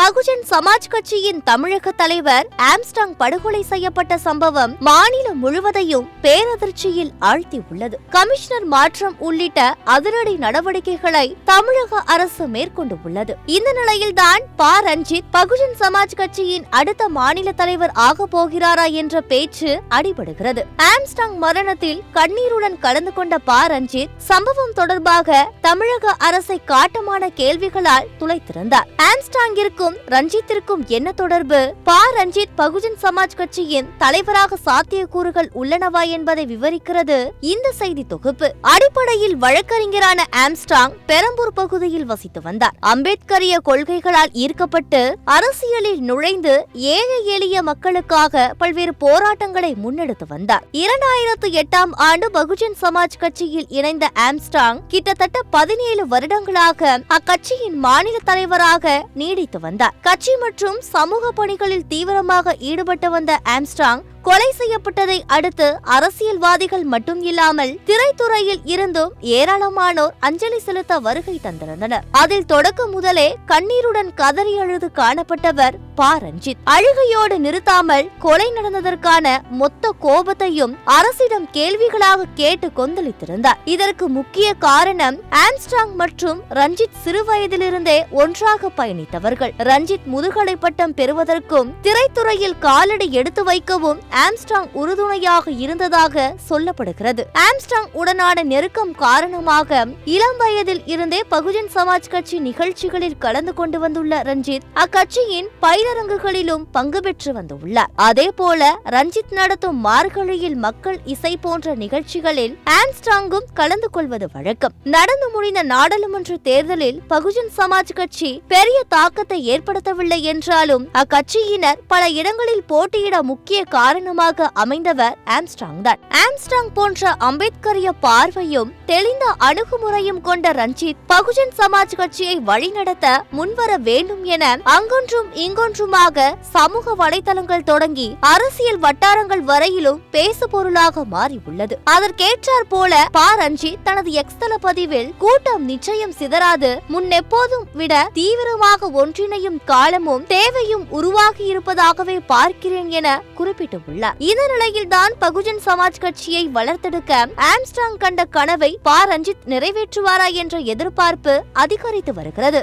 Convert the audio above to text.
பகுஜன் சமாஜ் கட்சியின் தமிழக தலைவர் ஆம்ஸ்ட்ராங் படுகொலை செய்யப்பட்ட சம்பவம் மாநிலம் முழுவதையும் பேரதிர்ச்சியில் ஆழ்த்தியுள்ளது. கமிஷனர் மாற்றம் உள்ளிட்ட அதிரடி நடவடிக்கைகளை தமிழக அரசு மேற்கொண்டு உள்ளது. இந்த நிலையில்தான் ரஞ்சித் பகுஜன் சமாஜ் கட்சியின் அடுத்த மாநில தலைவர் ஆக போகிறாரா என்ற பேச்சு அடிபடுகிறது. ஆம்ஸ்ட்ராங் மரணத்தில் கண்ணீருடன் கலந்து கொண்ட ரஞ்சித் சம்பவம் தொடர்பாக தமிழக அரசை காட்டமான கேள்விகளால் துளைத்திருந்தார். ஆம்ஸ்ட்ராங்கிற்கும் ரஞ்சித்திற்கும் என்ன தொடர்பு? ரஞ்சித் பகுஜன் சமாஜ் கட்சியின் தலைவராக சாத்தியக்கூறுகள் உள்ளனவா என்பதை விவரிக்கிறது இந்த செய்தி தொகுப்பு. அடிப்படையில் வழக்கறிஞரான ஆம்ஸ்ட்ராங் பெரம்பூர் பகுதியில் வசித்து வந்தார். அம்பேத்கரிய கொள்கைகளால் ஈர்க்கப்பட்டு அரசியலில் நுழைந்து ஏழை எளிய மக்களுக்காக பல்வேறு போராட்டங்களை முன்னெடுத்து வந்தார். 2008ஆம் ஆண்டு பகுஜன் சமாஜ் கட்சியில் இணைந்த ஆம்ஸ்ட்ராங் கிட்டத்தட்ட 17 வருடங்களாக அக்கட்சியின் மாநில தலைவராக நீடித்து வந்தார். கட்சி மற்றும் சமூக பணிகளில் தீவிரமாக ஈடுபட்டு வந்த ஆம்ஸ்ட்ராங் கொலை செய்யப்பட்டதை அடுத்து அரசியல்வாதிகள் மட்டும் இல்லாமல் திரைத்துறையில் இருந்தும் ஏராளமானோர் அஞ்சலி செலுத்த வருகை தந்திருந்தனர். அதில் தொடக்க முதலே கண்ணீருடன் கதறி அழுது காணப்பட்டவர் ரஞ்சித். அழுகையோடு நிறுத்தாமல் கொலை நடந்ததற்கான மொத்த கோபத்தையும் அரசிடம் கேள்விகளாக கேட்டு கொந்தளித்திருந்தார். இதற்கு முக்கிய காரணம் ஆம்ஸ்ட்ராங் மற்றும் ரஞ்சித் சிறுவயதிலிருந்தே ஒன்றாக பயணித்தவர்கள். ரஞ்சித் முதுகலை பட்டம் பெறுவதற்கும் திரைத்துறையில் காலடி எடுத்து வைக்கவும் ஆம்ஸ்ட்ராங் உறுதுணையாக இருந்ததாக சொல்லப்படுகிறது. ஆம்ஸ்ட்ராங் உடனான நெருக்கம் காரணமாக இளம் வயதில் இருந்தே பகுஜன் சமாஜ் கட்சி நிகழ்ச்சிகளில் கலந்து கொண்டு வந்துள்ள ரஞ்சித் அக்கட்சியின் பயிலரங்குகளிலும் பங்கு பெற்று வந்துள்ளார். அதே போல ரஞ்சித் நடத்தும் மார்கழியில் மக்கள் இசை போன்ற நிகழ்ச்சிகளில் ஆம்ஸ்ட்ராங்கும் கலந்து கொள்வது வழக்கம். நடந்து முடிந்த நாடாளுமன்ற தேர்தலில் பகுஜன் சமாஜ் கட்சி பெரிய தாக்கத்தை ஏற்படுத்தவில்லை என்றாலும் அக்கட்சியினர் பல இடங்களில் போட்டியிட முக்கிய காரணமாக அமைந்தவர் ஆம்ஸ்ட்ராங் தான். ஆம்ஸ்ட்ராங் போன்ற அம்பேத்கரிய பார்வையும் தெளிந்த அணுகுமுறையும் கொண்ட ரஞ்சித் பகுஜன் சமாஜ் கட்சியை வழிநடத்த முன்வர வேண்டும் என அங்கொன்றும் இங்கொன்றுமாக சமூக வலைதளங்கள் தொடங்கி அரசியல் வட்டாரங்கள் வரையிலும் பேசு பொருளாக மாறியுள்ளது. அதற்கேற்றார் போல ரஞ்சித் தனது எக்ஸ் தள பதிவில் கூட்டம் நிச்சயம் சிதறாது, முன்னெப்போதும் விட தீவிரமாக ஒன்றிணையும் காலமும் தேவையும் உருவாகி இருப்பதாகவே பார்க்கிறேன் என குறிப்பிட்டுள்ளார். இந்த நிலையில்தான் பகுஜன் சமாஜ் கட்சியை வளர்த்தெடுக்க ஆம்ஸ்ட்ராங் கண்ட கனவை ரஞ்சித் நிறைவேற்றுவாரா என்ற எதிர்பார்ப்பு அதிகரித்து வருகிறது.